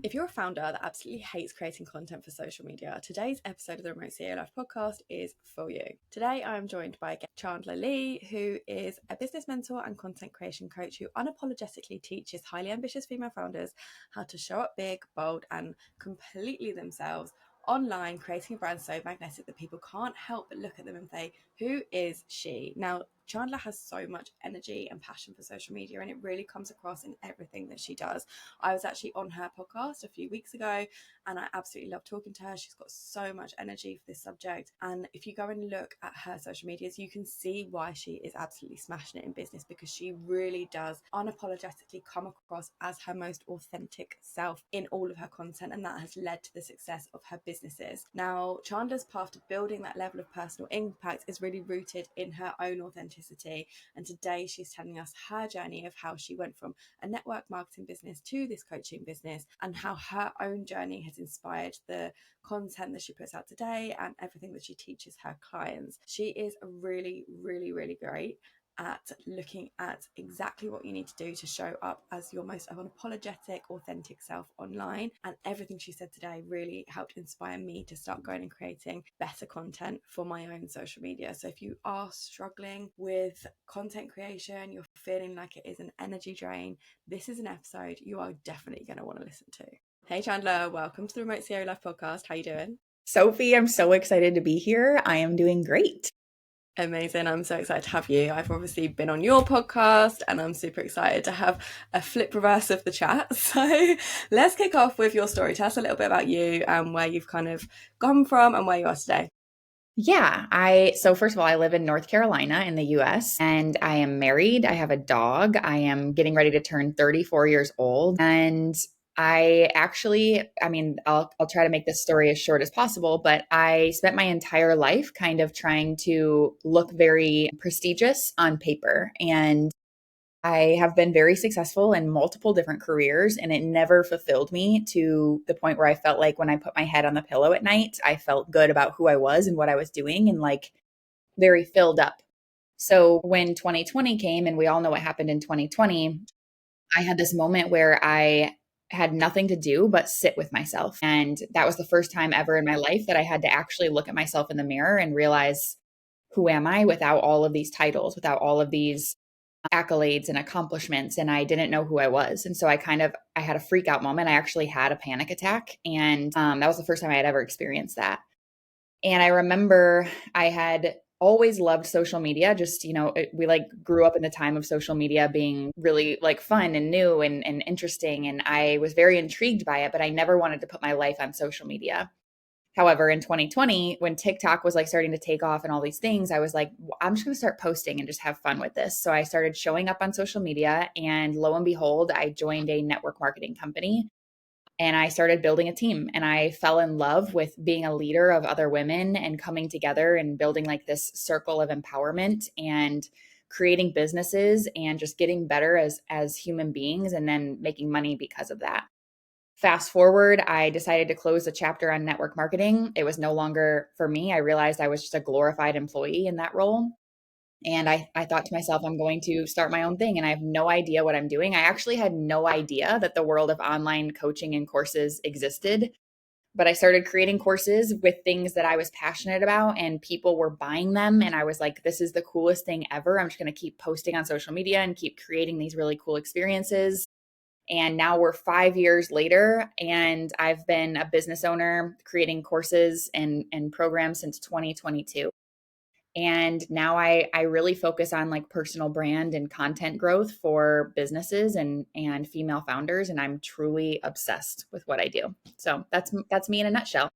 If you're a founder that absolutely hates creating content for social media, today's episode of the Remote CEO Life podcast is for you. Today, I am joined by Chandler Lee, who is a business mentor and content creation coach who unapologetically teaches highly ambitious female founders how to show up big, bold, and completely themselves online, creating a brand so magnetic that people can't help but look at them and say, who is she? Now, Chandler has so much energy and passion for social media, and it really comes across in everything that she does. I was actually on her podcast a few weeks ago, and I absolutely love talking to her. She's got so much energy for this subject. And if you go and look at her social medias, you can see why she is absolutely smashing it in business, because she really does unapologetically come across as her most authentic self in all of her content, and that has led to the success of her businesses. Now, Chandler's path to building that level of personal impact is really rooted in her own authenticity. And today she's telling us her journey of how she went from a network marketing business to this coaching business, and how her own journey has inspired the content that she puts out today and everything that she teaches her clients. She is really, really, really great at looking at exactly what you need to do to show up as your most unapologetic, authentic self online. And everything she said today really helped inspire me to start going and creating better content for my own social media. So if you are struggling with content creation, you're feeling like it is an energy drain, this is an episode you are definitely going to want to listen to. Hey Chandler, welcome to the Remote CEO Life podcast. How you doing? Sophie, I'm so excited to be here. I am doing great. Amazing. I'm so excited to have you. I've obviously been on your podcast, and I'm super excited to have a flip reverse of the chat. So let's kick off with your story. Tell us a little bit about you and where you've kind of gone from and where you are today. So first of all, I live in North Carolina in the US, and I am married. I have a dog. I am getting ready to turn 34 years old. And I'll try to make this story as short as possible, but I spent my entire life kind of trying to look very prestigious on paper. And I have been very successful in multiple different careers, and it never fulfilled me to the point where I felt like when I put my head on the pillow at night, I felt good about who I was and what I was doing, and like very filled up. So when 2020 came, and we all know what happened in 2020, I had this moment where I had nothing to do but sit with myself. And that was the first time ever in my life that I had to actually look at myself in the mirror and realize, who am I without all of these titles, without all of these accolades and accomplishments, and I didn't know who I was. And so I had a freak out moment. I actually had a panic attack, and that was the first time I had ever experienced that. And I remember I had always loved social media. Just, we like grew up in the time of social media being really like fun and new and interesting. And I was very intrigued by it, but I never wanted to put my life on social media. However, in 2020, when TikTok was like starting to take off and all these things, I was like, I'm just going to start posting and just have fun with this. So I started showing up on social media, and lo and behold, I joined a network marketing company, and I started building a team, and I fell in love with being a leader of other women and coming together and building like this circle of empowerment and creating businesses and just getting better as human beings, and then making money because of that. Fast forward, I decided to close the chapter on network marketing. It was no longer for me. I realized I was just a glorified employee in that role. And I thought to myself, I'm going to start my own thing, and I have no idea what I'm doing. I actually had no idea that the world of online coaching and courses existed. But I started creating courses with things that I was passionate about, and people were buying them. And I was like, this is the coolest thing ever. I'm just going to keep posting on social media and keep creating these really cool experiences. And now we're 5 years later, and I've been a business owner creating courses and programs since 2022. And now I really focus on like personal brand and content growth for businesses and female founders. And I'm truly obsessed with what I do. So that's me in a nutshell.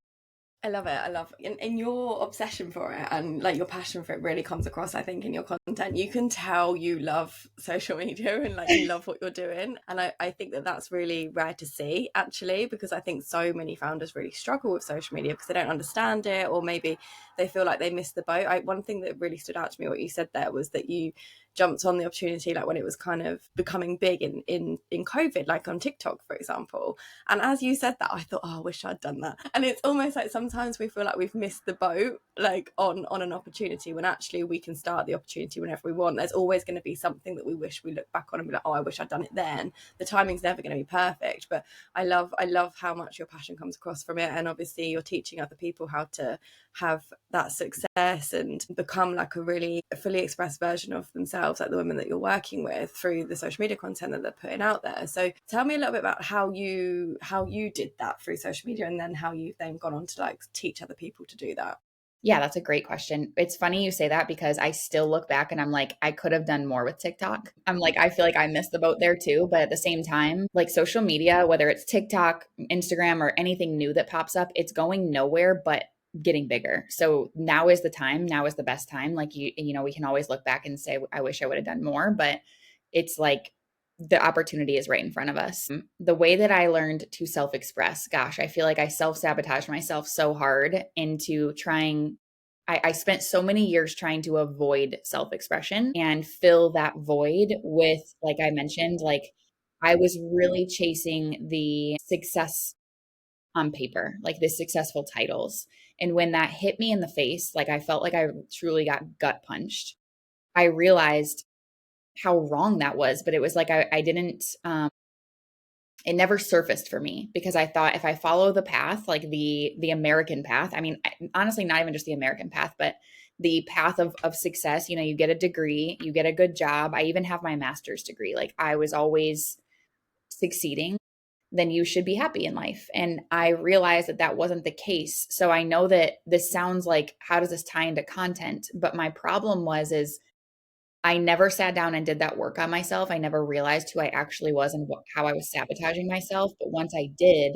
I love it. I love and your obsession for it and like your passion for it really comes across, I think, in your content. You can tell you love social media and like you love what you're doing. And I think that that's really rare to see, actually, because I think so many founders really struggle with social media because they don't understand it, or maybe they feel like they missed the boat. One thing that really stood out to me, what you said there, was that you jumped on the opportunity like when it was kind of becoming big in COVID, like on TikTok, for example. And as you said that, I thought, oh, I wish I'd done that. And it's almost like sometimes we feel like we've missed the boat, like on an opportunity, when actually we can start the opportunity whenever we want. There's always going to be something that we wish we look back on and be like, oh, I wish I'd done it then. The timing's never going to be perfect, but I love how much your passion comes across from it. And obviously you're teaching other people how to have that success and become like a really fully expressed version of themselves, like the women that you're working with, through the social media content that they're putting out there. So tell me a little bit about how you did that through social media, and then how you've then gone on to like teach other people to do that. Yeah, that's a great question. It's funny you say that because I still look back and I'm like, I could have done more with TikTok. I'm like, I feel like I missed the boat there too. But at the same time, like social media, whether it's TikTok, Instagram, or anything new that pops up, it's going nowhere but getting bigger. So now is the time. Now is the best time. Like we can always look back and say, I wish I would have done more. But it's like the opportunity is right in front of us. The way that I learned to self express, gosh, I feel like I self sabotaged myself so hard into trying. I spent so many years trying to avoid self expression and fill that void with, like I mentioned, like I was really chasing the success on paper, like the successful titles. And when that hit me in the face, like I felt like I truly got gut punched. I realized how wrong that was, but it was like I didn't it never surfaced for me because I thought if I follow the path, like the American path, I mean, honestly, not even just the American path, but the path of success, you get a degree, you get a good job. I even have my master's degree. Like I was always succeeding, then you should be happy in life. And I realized that that wasn't the case. So I know that this sounds like, how does this tie into content? But my problem is I never sat down and did that work on myself. I never realized who I actually was and how I was sabotaging myself. But once I did,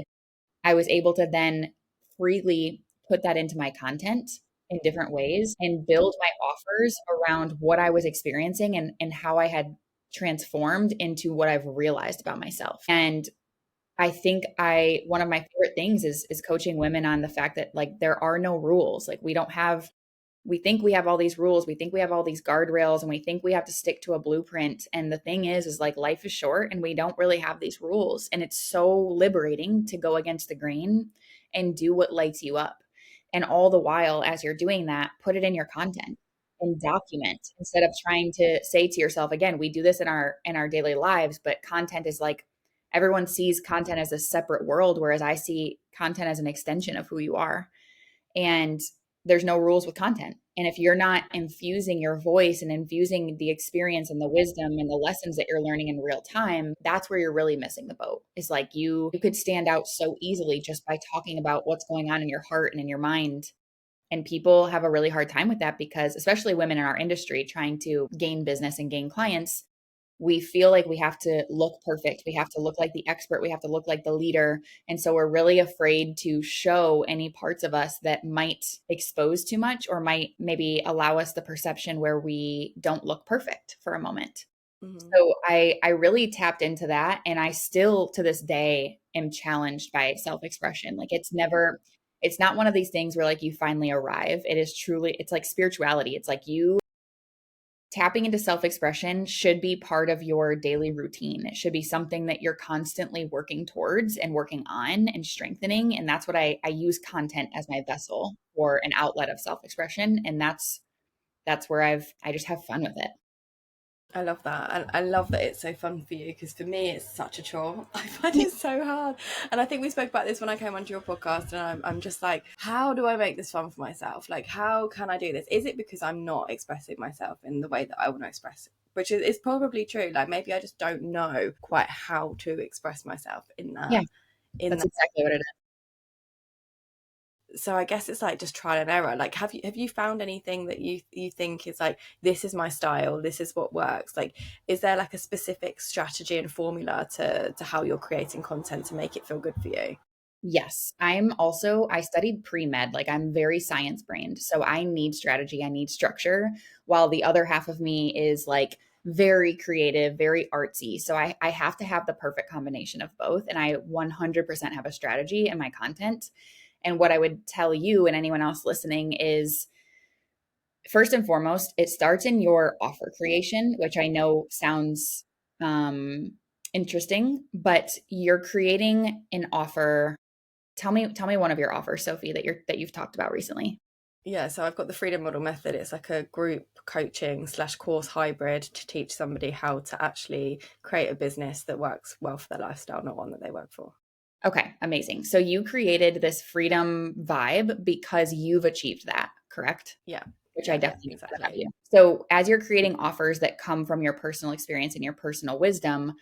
I was able to then freely put that into my content in different ways and build my offers around what I was experiencing and how I had transformed into what I've realized about myself. And I think one of my favorite things is coaching women on the fact that like there are no rules. Like we think we have all these rules, we think we have all these guardrails, and we think we have to stick to a blueprint. And the thing is like life is short and we don't really have these rules. And it's so liberating to go against the grain and do what lights you up. And all the while, as you're doing that, put it in your content and document instead of trying to say to yourself, again, we do this in our daily lives, but content is like everyone sees content as a separate world, whereas I see content as an extension of who you are. And there's no rules with content. And if you're not infusing your voice and infusing the experience and the wisdom and the lessons that you're learning in real time, that's where you're really missing the boat. It's like you could stand out so easily just by talking about what's going on in your heart and in your mind. And people have a really hard time with that because, especially women in our industry trying to gain business and gain clients, we feel like we have to look perfect. We have to look like the expert. We have to look like the leader. And so we're really afraid to show any parts of us that might expose too much or might maybe allow us the perception where we don't look perfect for a moment. Mm-hmm. So I really tapped into that. And I still to this day am challenged by self-expression. Like it's not one of these things where like you finally arrive. It is truly, it's like spirituality. It's like you tapping into self expression should be part of your daily routine. It should be something that you're constantly working towards and working on and strengthening. And that's what I use content as my vessel for an outlet of self expression. And that's where I just have fun with it. I love that. And I love that it's so fun for you, because for me, it's such a chore. I find it so hard. And I think we spoke about this when I came onto your podcast, and I'm just like, how do I make this fun for myself? Like, how can I do this? Is it because I'm not expressing myself in the way that I want to express it? Which is probably true. Like, maybe I just don't know quite how to express myself in that. Yeah, that's exactly what it is. So I guess it's like just trial and error. Like, have you found anything that you think is like, this is my style, this is what works? Like, is there like a specific strategy and formula to how you're creating content to make it feel good for you? Yes, I studied pre-med, like I'm very science brained. So I need strategy, I need structure, while the other half of me is like very creative, very artsy. So I have to have the perfect combination of both. And I 100% have a strategy in my content. And what I would tell you and anyone else listening is first and foremost, it starts in your offer creation, which I know sounds interesting, but you're creating an offer. Tell me one of your offers, Sophie, that you've talked about recently. Yeah, so I've got the Freedom Model Method. It's like a group coaching slash course hybrid to teach somebody how to actually create a business that works well for their lifestyle, not one that they work for. Okay, amazing. So you created this freedom vibe because you've achieved that, correct? Yeah, Which I yeah, definitely know that about exactly. you. So as you're creating offers that come from your personal experience and your personal wisdom,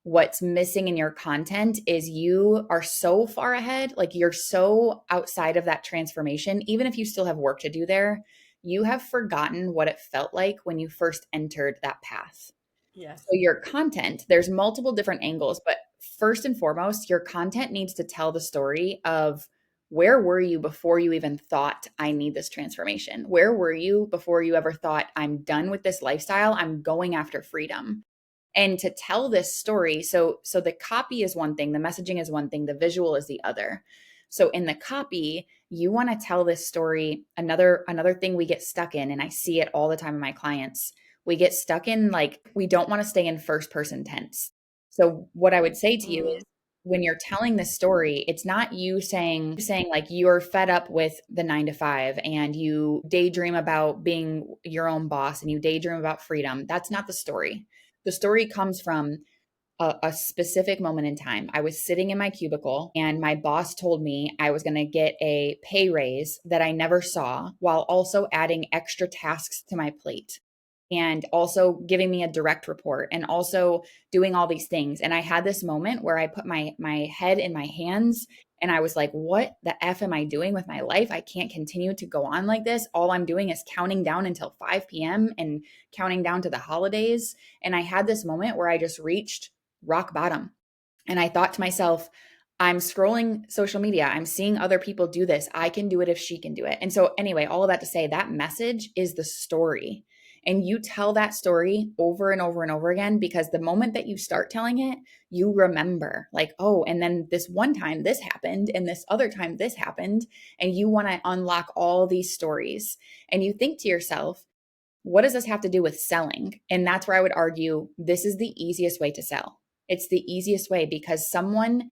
what's missing in your content is you are so far ahead, like you're so outside of that transformation, even if you still have work to do there, you have forgotten what it felt like when you first entered that path. So Yes. your content, there's multiple different angles, but first and foremost, your content needs to tell the story of where were you before you even thought I need this transformation? Where were you before you ever thought I'm done with this lifestyle? I'm going after freedom. And to tell this story, so the copy is one thing, the messaging is one thing, the visual is the other. So in the copy, you want to tell this story. Another thing we get stuck in, and I see it all the time in my clients, we get stuck in, like, we don't want to stay in first person tense. So what I would say to you is, Mm, when you're telling this story, it's not you saying like you're fed up with the 9 to 5 and you daydream about being your own boss and you daydream about freedom. That's not the story. The story comes from a specific moment in time. I was sitting in my cubicle and my boss told me I was going to get a pay raise that I never saw, while also adding extra tasks to my plate and also giving me a direct report and also doing all these things. And I had this moment where I put my head in my hands and I was like, what the F am I doing with my life? I can't continue to go on like this. All I'm doing is counting down until 5 p.m. and counting down to the holidays. And I had this moment where I just reached rock bottom. And I thought to myself, I'm scrolling social media. I'm seeing other people do this. I can do it if she can do it. And so, anyway, all of that to say, that message is the story. And you tell that story over and over and over again, because the moment that you start telling it, you remember, like, oh, and then this one time this happened, and this other time this happened. And you want to unlock all these stories. And you think to yourself, what does this have to do with selling? And that's where I would argue this is the easiest way to sell. It's the easiest way because someone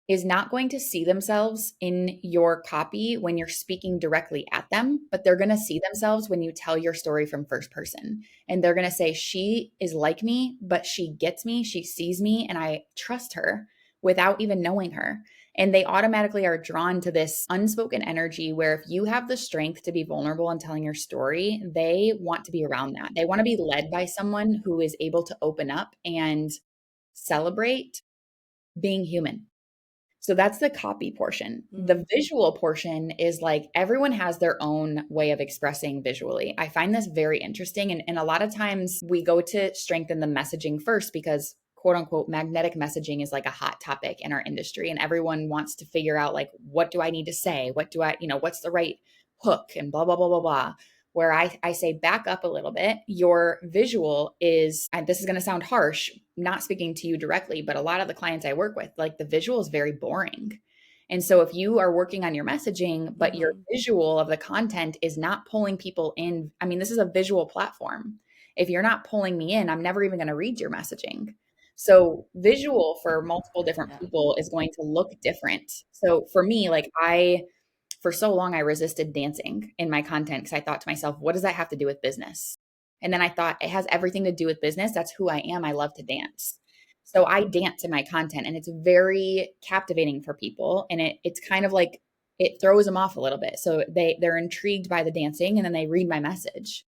is not going to see themselves in your copy when you're speaking directly at them, but they're going to see themselves when you tell your story from first person. And they're going to say, she is like me, but she gets me, she sees me, and I trust her without even knowing her. And they automatically are drawn to this unspoken energy where if you have the strength to be vulnerable and telling your story, they want to be around that. They want to be led by someone who is able to open up and celebrate being human. So that's the copy portion. The mm, visual portion is like everyone has their own way of expressing visually. I find this very interesting. And a lot of times we go to strengthen the messaging first because, quote unquote, magnetic messaging is like a hot topic in our industry. And everyone wants to figure out, like, what do I need to say? What do I, what's the right hook and blah, blah, blah, blah, blah. Where I say back up a little bit, your visual is, and this is going to sound harsh, not speaking to you directly, but a lot of the clients I work with, like the visual is very boring. And so if you are working on your messaging, but your mm-hmm. visual of the content is not pulling people in, I mean, this is a visual platform. If you're not pulling me in, I'm never even going to read your messaging. So visual for multiple different Yeah. people is going to look different. So for me, like for so long, I resisted dancing in my content because I thought to myself, what does that have to do with business? And then I thought it has everything to do with business. That's who I am. I love to dance. So I dance in my content and it's very captivating for people. And it's kind of like it throws them off a little bit. So they're intrigued by the dancing and then they read my message.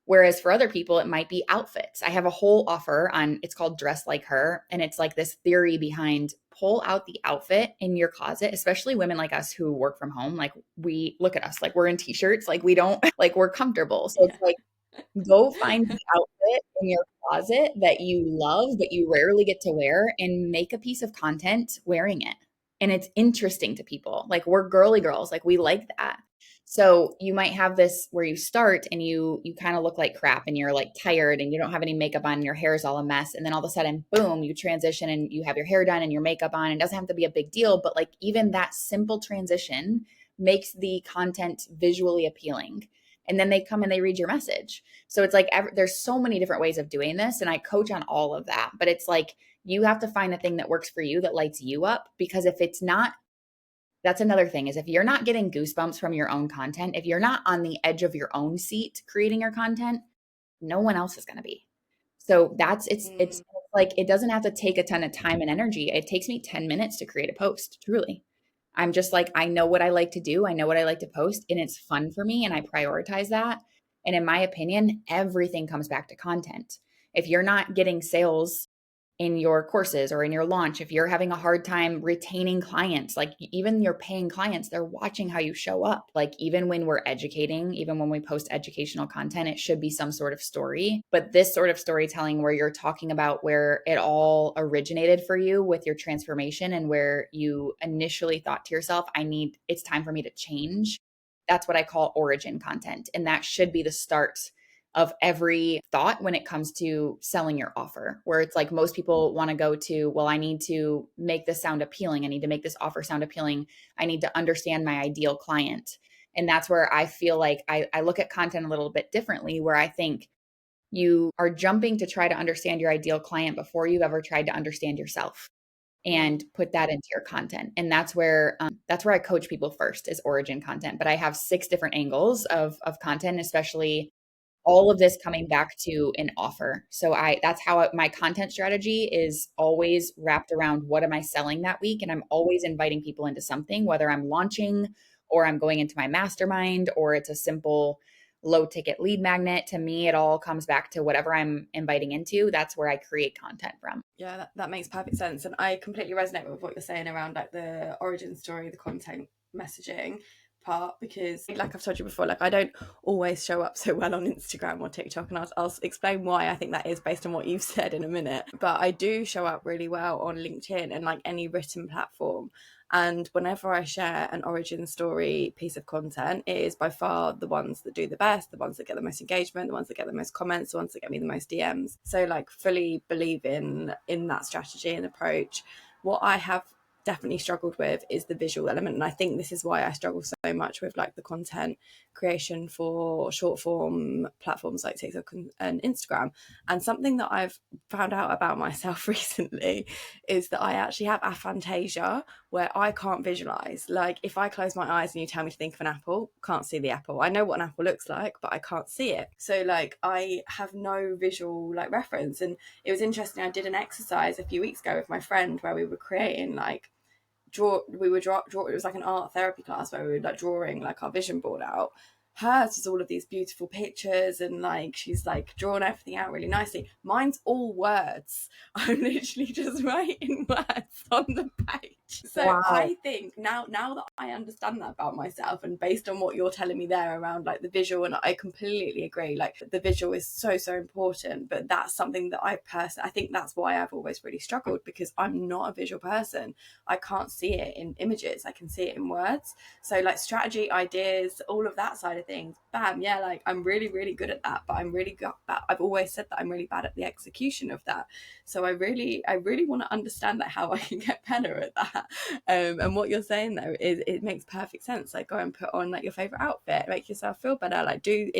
Whereas for other people, it might be outfits. I have a whole offer on, it's called Dress Like Her. And it's like this theory behind pull out the outfit in your closet, especially women like us who work from home. Like we look at us, like we're in t-shirts, like we don't, like we're comfortable. So Yeah. it's like, go find the outfit in your closet that you love, but you rarely get to wear, and make a piece of content wearing it. And it's interesting to people. Like we're girly girls, like we like that. So you might have this where you start and you kind of look like crap and you're like tired and you don't have any makeup on and your hair is all a mess. And then all of a sudden, boom, you transition and you have your hair done and your makeup on. It doesn't have to be a big deal, but like even that simple transition makes the content visually appealing. and then they come and they read your message. So it's like there's so many different ways of doing this, and I coach on all of that. But it's like you have to find the thing that works for you, that lights you up, because if it's not, that's another thing, is if you're not getting goosebumps from your own content, if you're not on the edge of your own seat creating your content, no one else is going to be. So it's like, it doesn't have to take a ton of time and energy. It takes me 10 minutes to create a post, truly. I'm just like, I know what I like to do. I know what I like to post, and it's fun for me, and I prioritize that. And in my opinion, everything comes back to content. If you're not getting sales in your courses or in your launch, if you're having a hard time retaining clients, like even your paying clients, they're watching how you show up. Like even when we're educating, even when we post educational content, it should be some sort of story. But this sort of storytelling where you're talking about where it all originated for you with your transformation, and where you initially thought to yourself, it's time for me to change. That's what I call origin content. And that should be the start of every thought when it comes to selling your offer, where it's like most people want to go to, well, I need to make this sound appealing. I need to make this offer sound appealing. I need to understand my ideal client. And that's where I feel like I look at content a little bit differently, where I think you are jumping to try to understand your ideal client before you've ever tried to understand yourself and put that into your content. And that's where I coach people first, is origin content. But I have 6 different angles of content, especially all of this coming back to an offer. So that's how my content strategy is always wrapped around, what am I selling that week? And I'm always inviting people into something, whether I'm launching or I'm going into my mastermind, or it's a simple low ticket lead magnet. To me, it all comes back to whatever I'm inviting into. That's where I create content from. Yeah, that makes perfect sense. And I completely resonate with what you're saying around like the origin story, the content messaging part, because like I've told you before, like I don't always show up so well on Instagram or TikTok, and I'll explain why I think that is based on what you've said in a minute. But I do show up really well on LinkedIn and like any written platform. And whenever I share an origin story piece of content, it is by far the ones that do the best, the ones that get the most engagement, the ones that get the most comments, the ones that get me the most DMs. So like fully believe in that strategy and approach. What I have definitely struggled with is the visual element, and I think this is why I struggle so much with like the content creation for short form platforms like TikTok and Instagram. And something that I've found out about myself recently is that I actually have aphantasia, where I can't visualize. Like if I close my eyes and you tell me to think of an apple, can't see the apple. I know what an apple looks like, but I can't see it. So like I have no visual like reference. And it was interesting, I did an exercise a few weeks ago with my friend where we were creating like draw it was like an art therapy class where we were like drawing like our vision board out. Hers is all of these beautiful pictures and like she's like drawn everything out really nicely. Mine's all words. I'm literally just writing words on the page. So Wow. I think now that I understand that about myself, and based on what you're telling me there around like the visual, and I completely agree, like the visual is so important. But that's something that I think that's why I've always really struggled, because I'm not a visual person. I can't see it in images, I can see it in words. So like strategy, ideas, all of that side of things, bam, yeah, like I'm really good at that. But I've always said that I'm really bad at the execution of that. So I really want to understand that, how I can get better at that. And what you're saying though is it makes perfect sense. Like go and put on like your favorite outfit, make yourself feel better, like do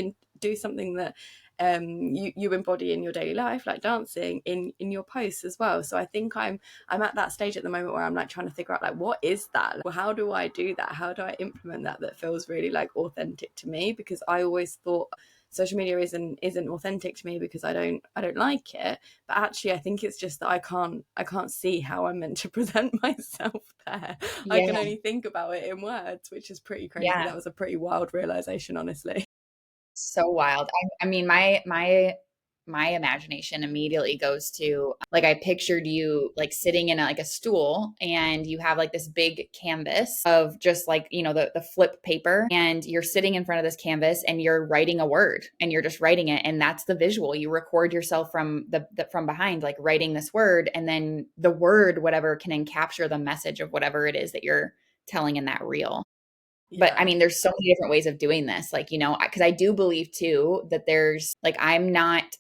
something that you embody in your daily life, like dancing in your posts as well. So I think I'm at that stage at the moment where I'm like trying to figure out like, what is that? Well, how do I do that? How do I implement that feels really like authentic to me? Because I always thought social media isn't authentic to me because I don't like it. But actually I think it's just that I can't see how I'm meant to present myself there. I Yeah. can only think about it in words, which is pretty crazy. Yeah. That was a pretty wild realization, honestly. So wild. I mean, my imagination immediately goes to, like, I pictured you like sitting in like a stool, and you have like this big canvas of just like, the flip paper, and you're sitting in front of this canvas and you're writing a word, and you're just writing it. And that's the visual. You record yourself from from behind, like writing this word, and then the word, whatever, can encapture the message of whatever it is that you're telling in that reel. But I Yeah. mean, there's so many different ways of doing this. Like, because I do believe too that there's like, I'm not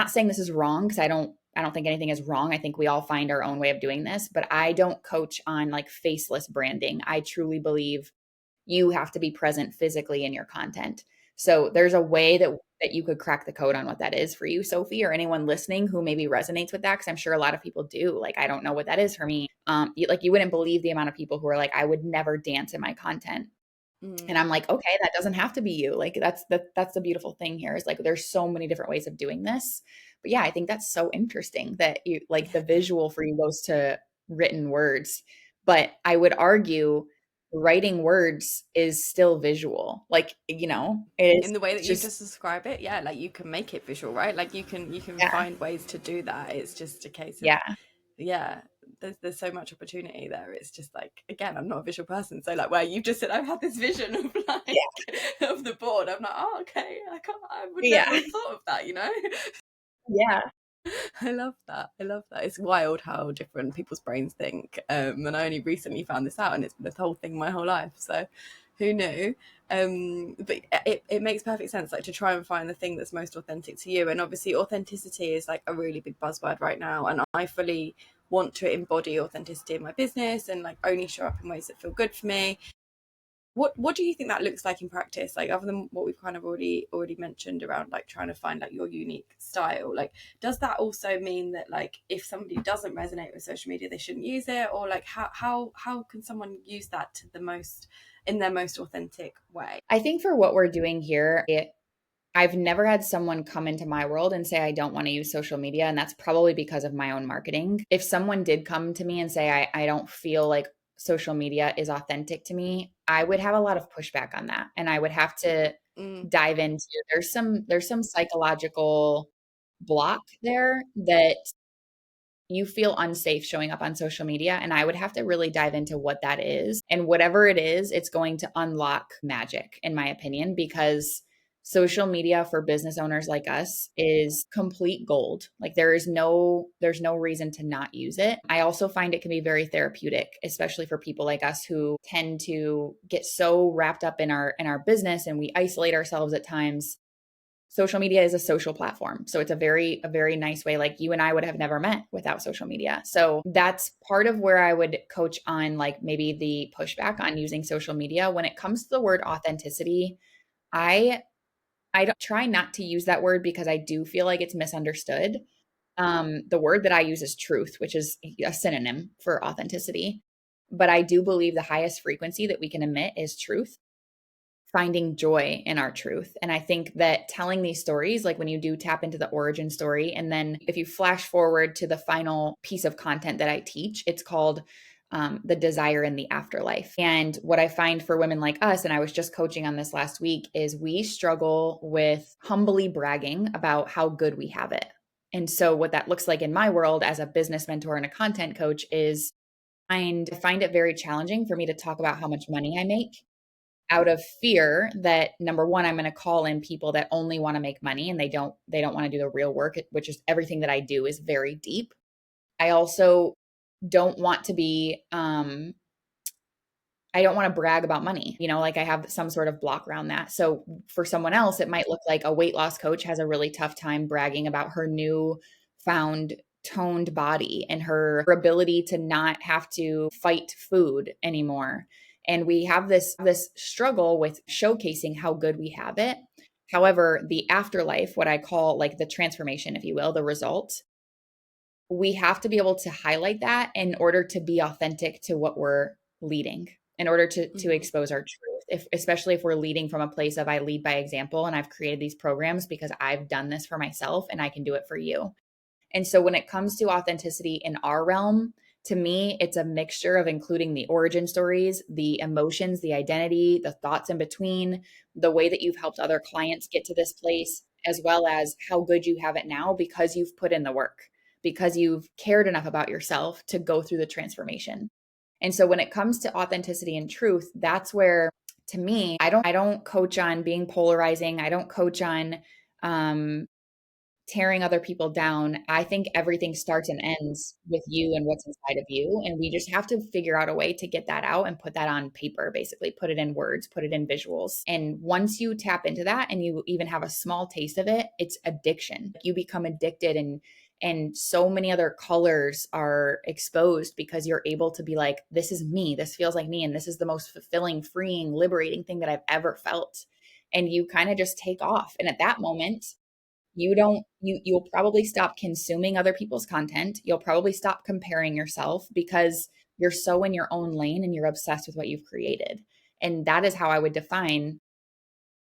saying this is wrong, because I don't think anything is wrong. I think we all find our own way of doing this, but I don't coach on like faceless branding. I truly believe you have to be present physically in your content. So there's a way that you could crack the code on what that is for you, Sophie, or anyone listening who maybe resonates with that. Cause I'm sure a lot of people do. Like, I don't know what that is for me. You wouldn't believe the amount of people who are like, I would never dance in my content. And I'm like, okay, that doesn't have to be you. Like that's the beautiful thing here is like there's so many different ways of doing this. But yeah, I think that's so interesting that you like the visual for you goes to written words. But I would argue writing words is still visual. Like, it In is the way that you've just just described it, yeah, like you can make it visual, right? Like you can yeah, find ways to do that. It's just a case of, yeah, yeah, there's so much opportunity there. It's just like, again, I'm not a visual person, so like where you just said I've had this vision of yeah, like of the board, I'm like, oh, okay, I would never yeah, have thought of that, you know. yeah, I love that. I love that. It's wild how different people's brains think. And I only recently found this out, and it's been a whole thing my whole life. So who knew? But it makes perfect sense, like to try and find the thing that's most authentic to you. And obviously, authenticity is like a really big buzzword right now. And I fully want to embody authenticity in my business and like only show up in ways that feel good for me. What do you think that looks like in practice, like other than what we've kind of already mentioned around like trying to find like your unique style? Like, does that also mean that like if somebody doesn't resonate with social media they shouldn't use it, or like how can someone use that to the most in their most authentic way? I think for what we're doing here, I've never had someone come into my world and say, I don't want to use social media. And that's probably because of my own marketing. If someone did come to me and say, I don't feel like social media is authentic to me, I would have a lot of pushback on that. And I would have to Mm, dive into, there's some psychological block there that you feel unsafe showing up on social media. And I would have to really dive into what that is. And whatever it is, it's going to unlock magic, in my opinion, because social media for business owners like us is complete gold. Like there's no reason to not use it. I also find it can be very therapeutic, especially for people like us who tend to get so wrapped up in our business and we isolate ourselves at times. Social media is a social platform. So it's a very nice way. Like you and I would have never met without social media. So that's part of where I would coach on like maybe the pushback on using social media. When it comes to the word authenticity, I I don't try not to use that word because I do feel like it's misunderstood. The word that I use is truth, which is a synonym for authenticity. But I do believe the highest frequency that we can emit is truth, finding joy in our truth. And I think that telling these stories, like when you do tap into the origin story, and then if you flash forward to the final piece of content that I teach, it's called the desire in the afterlife. And what I find for women like us, and I was just coaching on this last week, is we struggle with humbly bragging about how good we have it. And so, what that looks like in my world as a business mentor and a content coach is I find it very challenging for me to talk about how much money I make out of fear that number one, I'm going to call in people that only want to make money and they don't want to do the real work, which is everything that I do is very deep. I also don't want to be I don't want to brag about money. Like I have some sort of block around that. So for someone else, it might look like a weight loss coach has a really tough time bragging about her new found toned body and her ability to not have to fight food anymore. And we have this struggle with showcasing how good we have it. However, the afterlife, what I call like the transformation, if you will, the result, we have to be able to highlight that in order to be authentic to what we're leading, in order to mm-hmm. expose our truth, especially if we're leading from a place of I lead by example and I've created these programs because I've done this for myself and I can do it for you. And so when it comes to authenticity in our realm, to me, it's a mixture of including the origin stories, the emotions, the identity, the thoughts in between, the way that you've helped other clients get to this place, as well as how good you have it now because you've put in the work, because you've cared enough about yourself to go through the transformation. And so when it comes to authenticity and truth, that's where to me, I don't coach on being polarizing. I don't coach on um tearing other people down. I think everything starts and ends with you and what's inside of you. And we just have to figure out a way to get that out and put that on paper, basically, put it in words, put it in visuals. And once you tap into that and you even have a small taste of it, it's addiction. You become addicted and so many other colors are exposed because you're able to be like, this is me, this feels like me, and this is the most fulfilling, freeing, liberating thing that I've ever felt. and you kind of just take off. And at that moment, you'll probably stop consuming other people's content. You'll probably stop comparing yourself because you're so in your own lane and you're obsessed with what you've created. And that is how I would define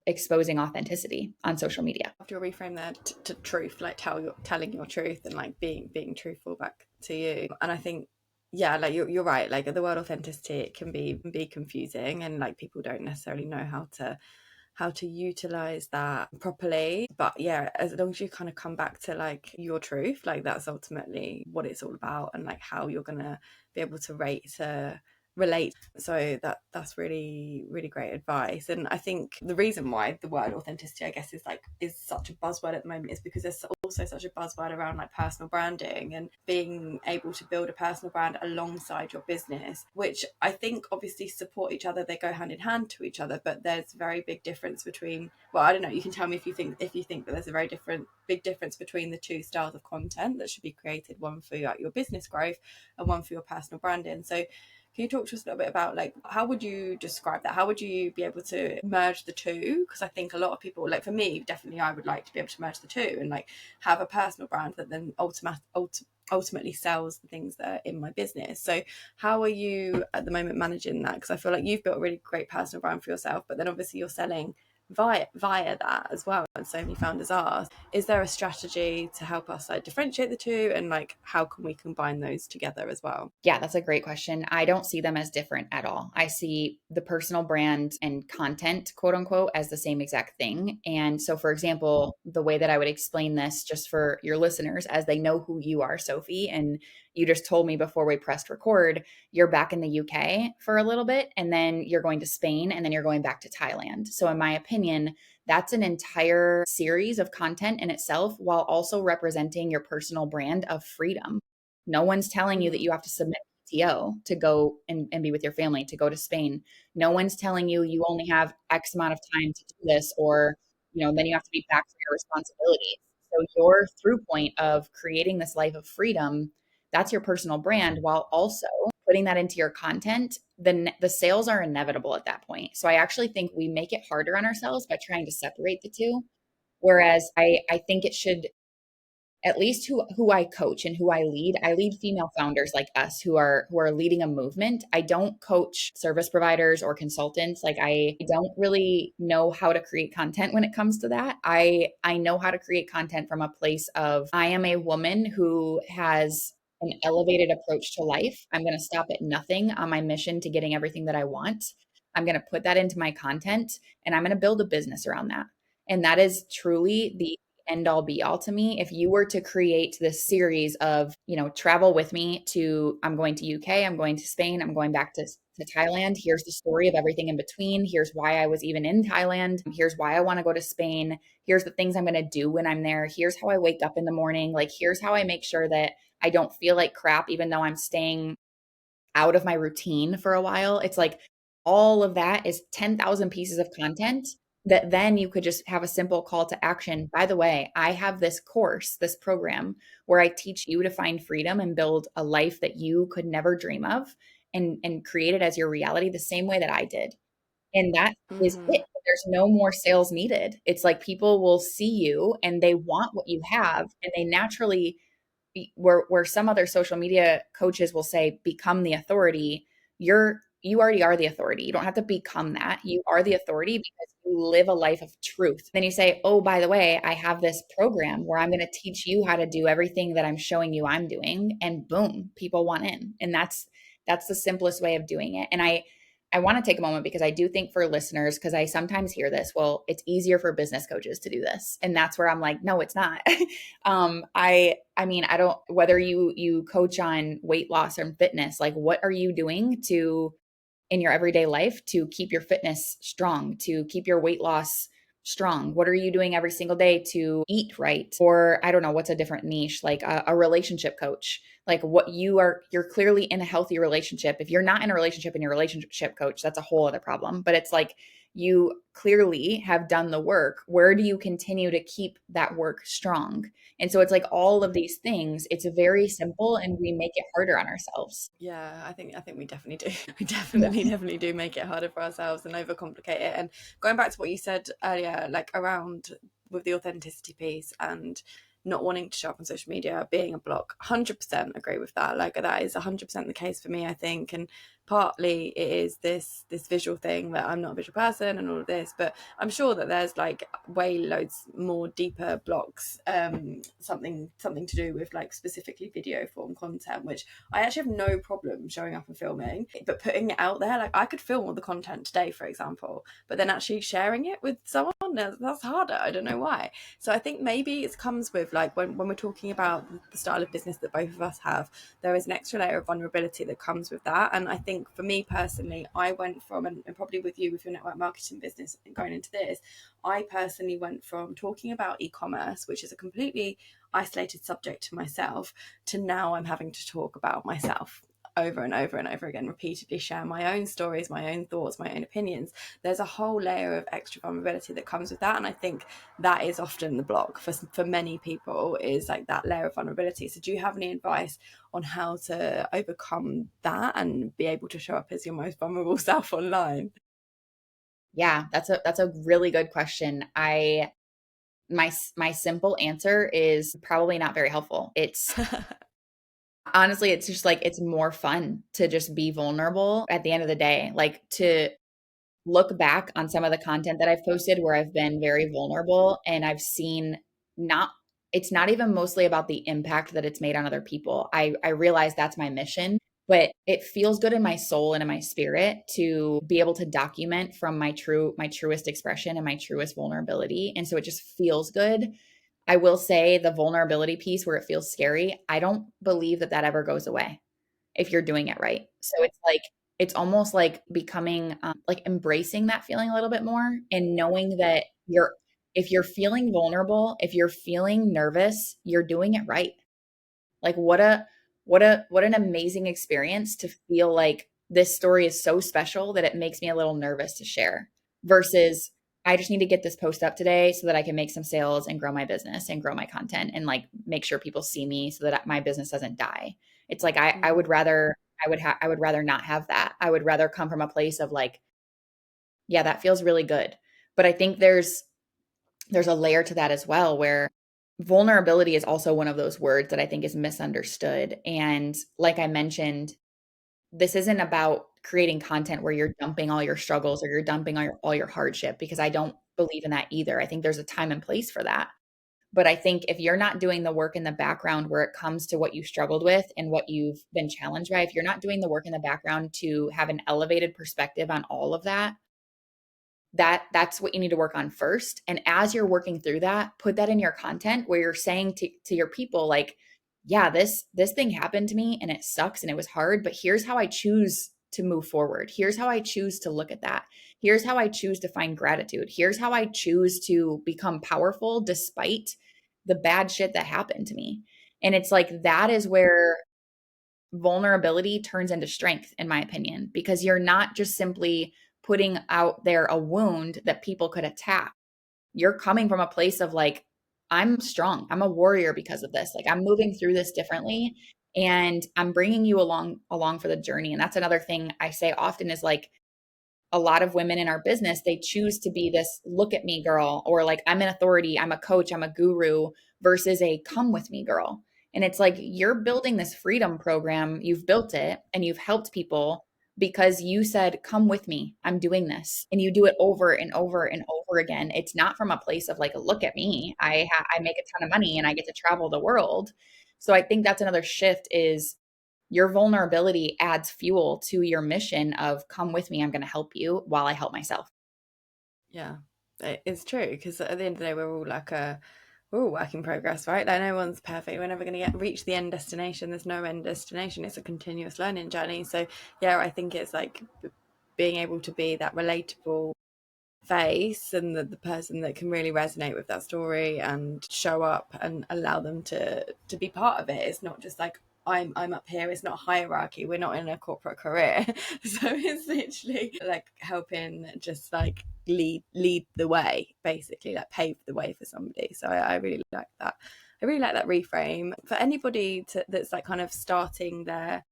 exposing authenticity on social media. After you reframe that to truth, like telling your truth and like being truthful back to you. And I think, yeah, like you're right. Like the word authenticity, it can be confusing, and like people don't necessarily know how to utilize that properly. But yeah, as long as you kind of come back to like your truth, like that's ultimately what it's all about, and like how you're gonna be able to relate. So that's really, really great advice. And I think the reason why the word authenticity, I guess, is such a buzzword at the moment is because there's also such a buzzword around like personal branding and being able to build a personal brand alongside your business, which I think obviously support each other. They go hand in hand to each other, but there's a very big difference between, well, I don't know, you can tell me if you think that there's a very big difference between the two styles of content that should be created, one for your business growth and one for your personal branding. So can you talk to us a little bit about like how would you describe that? How would you be able to merge the two? Because I think a lot of people, like for me, definitely I would like to be able to merge the two and like have a personal brand that then ultimately sells the things that are in my business. So how are you at the moment managing that? Because I feel like you've built a really great personal brand for yourself, but then obviously you're selling via that as well, and so many founders are. Is there a strategy to help us like differentiate the two, and like how can we combine those together as well? Yeah, that's a great question. I don't see them as different at all. I see the personal brand and content, quote unquote, as the same exact thing. And so, for example, the way that I would explain this just for your listeners, as they know who you are, Sophie, and you just told me before we pressed record, you're back in the UK for a little bit, and then you're going to Spain, and then you're going back to Thailand. So, in my opinion, that's an entire series of content in itself while also representing your personal brand of freedom. No one's telling you that you have to submit PTO to go and be with your family, to go to Spain. No one's telling you you only have X amount of time to do this, or, then you have to be back for your responsibilities. So your through point of creating this life of freedom, that's your personal brand, while also putting that into your content. The sales are inevitable at that point. So I actually think we make it harder on ourselves by trying to separate the two. Whereas I think it should, at least who I coach and who I lead female founders like us who are leading a movement. I don't coach service providers or consultants. Like I don't really know how to create content when it comes to that. I know how to create content from a place of, I am a woman who has an elevated approach to life. I'm going to stop at nothing on my mission to getting everything that I want. I'm going to put that into my content, and I'm going to build a business around that. And that is truly the end all be all to me. If you were to create this series of, travel with me to, I'm going to UK, I'm going to Spain, I'm going back to Thailand. Here's the story of everything in between. Here's why I was even in Thailand. Here's why I want to go to Spain. Here's the things I'm going to do when I'm there. Here's how I wake up in the morning. Like, here's how I make sure that I don't feel like crap, even though I'm staying out of my routine for a while. It's like all of that is 10,000 pieces of content that then you could just have a simple call to action. By the way, I have this course, this program where I teach you to find freedom and build a life that you could never dream of, and create it as your reality the same way that I did. And that is Mm-hmm. it. There's no more sales needed. It's like people will see you and they want what you have, and they naturally, where some other social media coaches will say become the authority. You already are the authority. You don't have to become that. You are the authority because you live a life of truth. Then you say, oh, by the way, I have this program where I'm going to teach you how to do everything that I'm showing you I'm doing, and boom, people want in. And that's the simplest way of doing it. And I want to take a moment because I do think for listeners, because I sometimes hear this, well, it's easier for business coaches to do this. And that's where I'm like, no, it's not. I mean, I don't, whether you coach on weight loss or fitness, like what are you doing to, in your everyday life, to keep your fitness strong, to keep your weight loss strong? What are you doing every single day to eat right? Or I don't know, what's a different niche, like a relationship coach, like what you're clearly in a healthy relationship. If you're not in a relationship and you're a relationship coach, that's a whole other problem. But it's like, You clearly have done the work. Where do you continue to keep that work strong? And so it's like all of these things, it's very simple and we make it harder on ourselves. Yeah, I think we definitely do. We Yeah. definitely do make it harder for ourselves and overcomplicate it. And going back to what you said earlier, like around with the authenticity piece and not wanting to show up on social media, being a block, 100% agree with that. Like that is 100% the case for me, I think. And partly it is this visual thing that I'm not a visual person and all of this, but I'm sure that there's like way loads more deeper blocks, something to do with like specifically video form content, which I actually have no problem showing up and filming, but putting it out there, like I could film all the content today, for example, but then actually sharing it with someone, that's harder. I don't know why. So I think maybe it comes with like when we're talking about the style of business that both of us have, there is an extra layer of vulnerability that comes with that. And I think for me personally, I went from, and probably with you with your network marketing business and going into this, I personally went from talking about e-commerce, which is a completely isolated subject to myself, to now I'm having to talk about myself over and over and over again, repeatedly share my own stories, my own thoughts, my own opinions. There's a whole layer of extra vulnerability that comes with that. And I think that is often the block for many people, is like that layer of vulnerability. So do you have any advice on how to overcome that and be able to show up as your most vulnerable self online? Yeah, that's a really good question. My simple answer is probably not very helpful. It's honestly, it's just like it's more fun to just be vulnerable at the end of the day. Like to look back on some of the content that I've posted where I've been very vulnerable and I've seen not it's not even mostly about the impact that it's made on other people. I realize that's my mission, but it feels good in my soul and in my spirit to be able to document from my truest expression and my truest vulnerability. And so it just feels good. I will say the vulnerability piece where it feels scary, I don't believe that that ever goes away if you're doing it right. So it's like it's almost like becoming like embracing that feeling a little bit more and knowing that you're if you're feeling vulnerable, if you're feeling nervous, you're doing it right. Like what an amazing experience to feel like this story is so special that it makes me a little nervous to share versus I just need to get this post up today so that I can make some sales and grow my business and grow my content and like make sure people see me so that my business doesn't die. It's like I Mm. would rather I would rather not have that. I would rather come from a place of like, yeah, that feels really good. But I think there's a layer to that as well where vulnerability is also one of those words that I think is misunderstood. And like I mentioned, this isn't about creating content where you're dumping all your struggles or you're dumping all your hardship, because I don't believe in that either. I think there's a time and place for that. But I think if you're not doing the work in the background where it comes to what you struggled with and what you've been challenged by, if you're not doing the work in the background to have an elevated perspective on all of that, that's what you need to work on first. And as you're working through that, put that in your content where you're saying to your people like, yeah, this thing happened to me and it sucks and it was hard, but here's how I choose to move forward. Here's how I choose to look at that. Here's how I choose to find gratitude. Here's how I choose to become powerful despite the bad shit that happened to me. And it's like that is where vulnerability turns into strength, in my opinion, because you're not just simply putting out there a wound that people could attack. You're coming from a place of like, I'm strong. I'm a warrior because of this. Like I'm moving through this differently and I'm bringing you along for the journey. And that's another thing I say often is like a lot of women in our business, they choose to be this look at me girl, or like I'm an authority, I'm a coach, I'm a guru, versus a come with me girl. And it's like you're building this freedom program, you've built it and you've helped people because you said, come with me, I'm doing this. And you do it over and over and over again. It's not from a place of like, look at me, I make a ton of money and I get to travel the world. So I think that's another shift is your vulnerability adds fuel to your mission of come with me, I'm going to help you while I help myself. Yeah, it's true, because at the end of the day, we're all work in progress, right? Like no one's perfect. We're never going to reach the end destination. There's no end destination. It's a continuous learning journey. So yeah, I think it's like being able to be that relatable face and the person that can really resonate with that story and show up and allow them to be part of it. It's not just like I'm up here. It's not Hierarchy. We're not in a corporate career. So it's literally like helping just like lead the way, basically, like pave the way for somebody. So I really like that. I really like that reframe for anybody that's like kind of starting their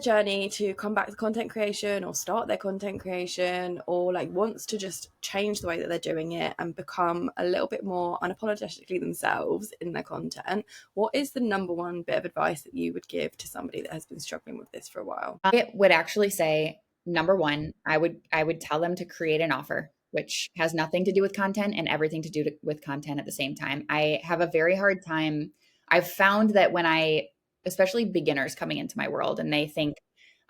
journey to come back to content creation or start their content creation, or like wants to just change the way that they're doing it and become a little bit more unapologetically themselves in their content. What is the number one bit of advice that you would give to somebody that has been struggling with this for a while? I would actually say, number one, I would tell them to create an offer, which has nothing to do with content and everything to do with content at the same time. I have a very hard time. I've found that when especially beginners coming into my world, and they think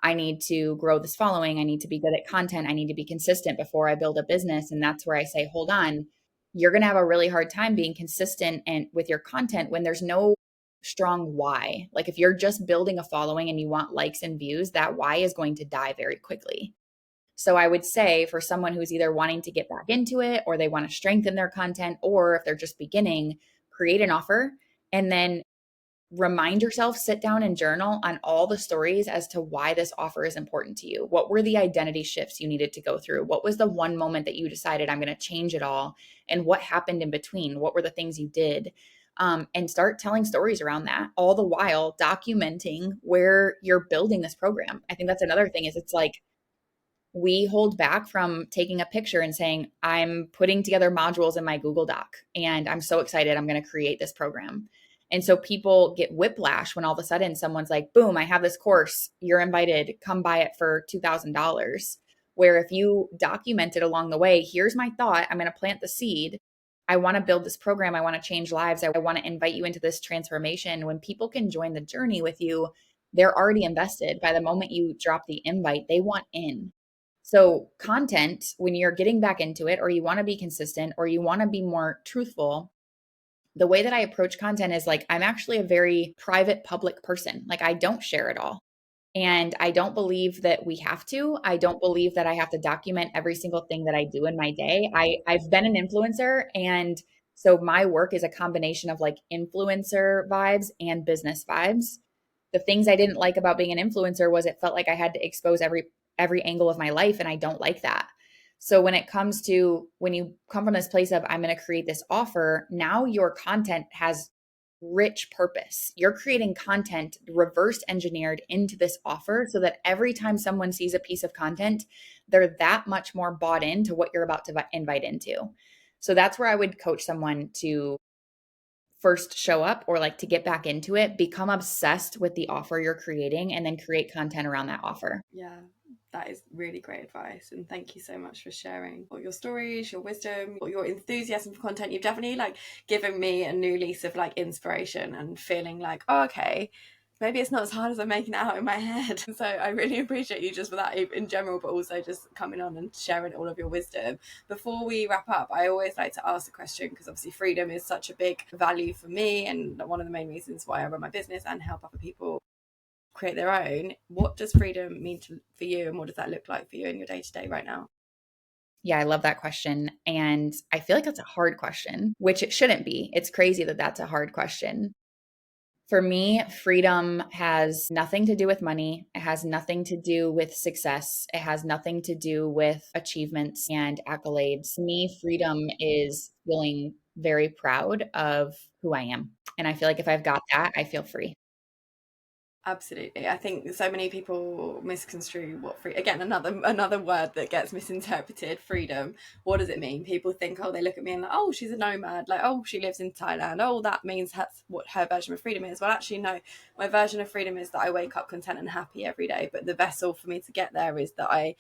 I need to grow this following, I need to be good at content, I need to be consistent before I build a business. And that's where I say, hold on, you're going to have a really hard time being consistent and with your content when there's no strong why. Like if you're just building a following and you want likes and views, that why is going to die very quickly. So I would say for someone who's either wanting to get back into it or they want to strengthen their content, or if they're just beginning, create an offer and then remind yourself, sit down and journal on all the stories as to why this offer is important to you. What were the identity shifts you needed to go through? What was the one moment that you decided I'm going to change it all? And what happened in between? What were the things you did? And start telling stories around that, all the while documenting where you're building this program. I think that's another thing is it's like, we hold back from taking a picture and saying, I'm putting together modules in my Google Doc and I'm so excited. I'm going to create this program. And so people get whiplash when all of a sudden someone's like, boom, I have this course. You're invited. Come buy it for $2,000. Where if you document it along the way, here's my thought. I'm going to plant the seed. I want to build this program. I want to change lives. I want to invite you into this transformation. When people can join the journey with you, they're already invested. By the moment you drop the invite, they want in. So, content, when you're getting back into it, or you want to be consistent, or you want to be more truthful, the way that I approach content is like, I'm actually a very private, public person. Like, I don't share it all. And I don't believe that we have to. I don't believe that I have to document every single thing that I do in my day. I've been an influencer. And so my work is a combination of like influencer vibes and business vibes. The things I didn't like about being an influencer was it felt like I had to expose every angle of my life, and I don't like that. So when it comes to when you come from this place of I'm going to create this offer, now your content has rich purpose. You're creating content reverse engineered into this offer so that every time someone sees a piece of content, they're that much more bought into what you're about to invite into. So that's where I would coach someone to first show up, or like to get back into it, become obsessed with the offer you're creating and then create content around that offer. Yeah, that is really great advice, and thank you so much for sharing all your stories, your wisdom, your enthusiasm for content. You've definitely like given me a new lease of like inspiration and feeling like, oh, okay, maybe it's not as hard as I'm making it out in my head. So I really appreciate you just for that in general, but also just coming on and sharing all of your wisdom. Before we wrap up, I always like to ask the question, because obviously freedom is such a big value for me and one of the main reasons why I run my business and help other people create their own. What does freedom mean for you, and what does that look like for you in your day-to-day right now? Yeah, I love that question. And I feel like that's a hard question, which it shouldn't be. It's crazy that that's a hard question. For me, freedom has nothing to do with money. It has nothing to do with success. It has nothing to do with achievements and accolades. To me, freedom is feeling very proud of who I am. And I feel like if I've got that, I feel free. Absolutely. I think so many people misconstrue what free, again, another word that gets misinterpreted, freedom. What does it mean? People think, oh, they look at me and like, oh, she's a nomad, like, oh, she lives in Thailand, oh, that means that's what her version of freedom is. Well, actually no, my version of freedom is that I wake up content and happy every day, but the vessel for me to get there is that I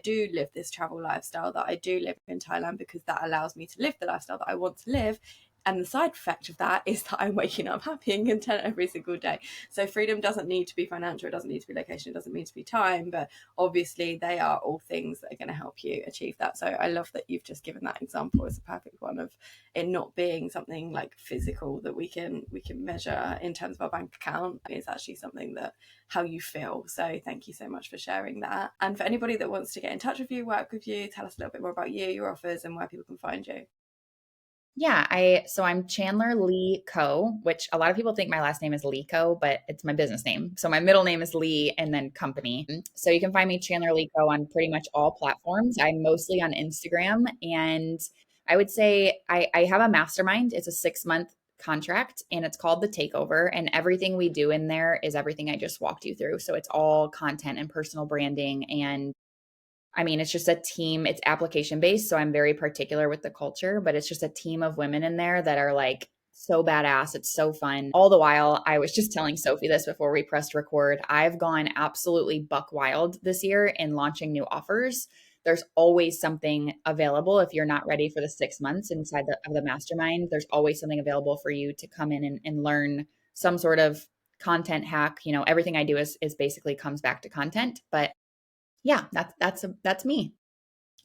do live this travel lifestyle, that I do live in Thailand, because that allows me to live the lifestyle that I want to live. And the side effect of that is that I'm waking up happy and content every single day. So freedom doesn't need to be financial, it doesn't need to be location, it doesn't need to be time, but obviously they are all things that are going to help you achieve that. So I love that you've just given that example as a perfect one of it not being something like physical that we can measure in terms of our bank account. It's actually something that how you feel. So thank you so much for sharing that. And for anybody that wants to get in touch with you, work with you, tell us a little bit more about you, your offers, and where people can find you. Yeah, I'm Chandler Lee Co, which a lot of people think my last name is Lee Co, but it's my business name. So my middle name is Lee and then company. So you can find me Chandler Lee Co on pretty much all platforms. I'm mostly on Instagram, and I would say I have a mastermind. It's a 6 month contract and it's called The Takeover. And everything we do in there is everything I just walked you through. So it's all content and personal branding, and I mean, it's just a team, it's application based. So I'm very particular with the culture, but it's just a team of women in there that are like so badass. It's so fun. All the while, I was just telling Sophie this before we pressed record. I've gone absolutely buck wild this year in launching new offers. There's always something available if you're not ready for the 6 months inside of the mastermind. There's always something available for you to come in and learn some sort of content hack. You know, everything I do is basically comes back to content, but yeah, that's me.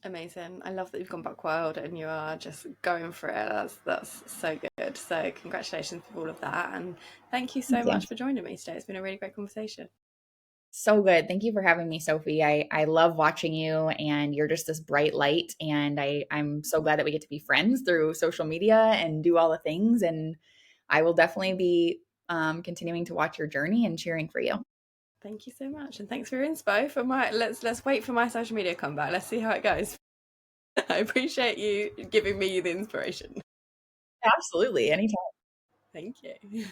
Amazing. I love that you've gone back wild and you are just going for it. That's so good. So congratulations for all of that. And thank you so Thank you. much for joining me today. It's been a really great conversation. So good. Thank you for having me, Sophie. I love watching you, and you're just this bright light. And I'm so glad that we get to be friends through social media and do all the things. And I will definitely be continuing to watch your journey and cheering for you. Thank you so much. And thanks for your inspo for my let's wait for my social media comeback. Let's see how it goes. I appreciate you giving me the inspiration. Absolutely. Anytime. Thank you.